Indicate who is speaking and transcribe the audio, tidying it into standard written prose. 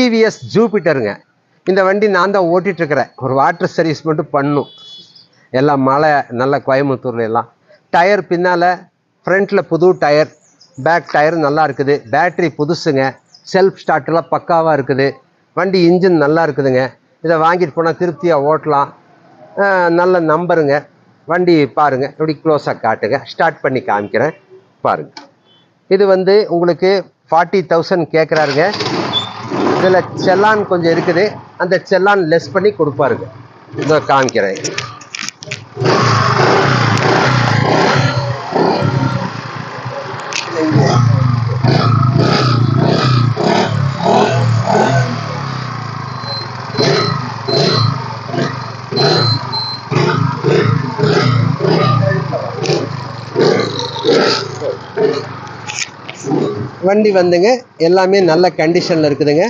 Speaker 1: TVS ஜூபிட்டருங்க. இந்த வண்டி நான் தான் ஓட்டிகிட்ருக்கிறேன். ஒரு வாட்டர் சர்வீஸ் மட்டும் பண்ணும். எல்லாம் மழை நல்லா கோயம்புத்தூர்ல எல்லாம். டயர் பின்னால் ஃப்ரண்ட்டில் புது டயர், பேக் டயர் நல்லா இருக்குது. பேட்ரி புதுசுங்க. செல்ஃப் ஸ்டார்ட்லாம் பக்காவாக இருக்குது. வண்டி இன்ஜின் நல்லா இருக்குதுங்க. இதை வாங்கிட்டு போனால் திருப்தியாக ஓட்டலாம். நல்ல நம்பருங்க. வண்டி பாருங்கள், இப்படி க்ளோஸாக காட்டுங்க. ஸ்டார்ட் பண்ணி காமிக்கிறேன் பாருங்கள். இது உங்களுக்கு 40,000 கேட்குறாருங்க. இதில் செல்லான் கொஞ்சம் இருக்குது. அந்த செல்லான் லெஸ் பண்ணி கொடுப்பாருங்க. இதை காமிக்கிறேன். வண்டி எல்லாமே நல்ல கண்டிஷனில் இருக்குதுங்க.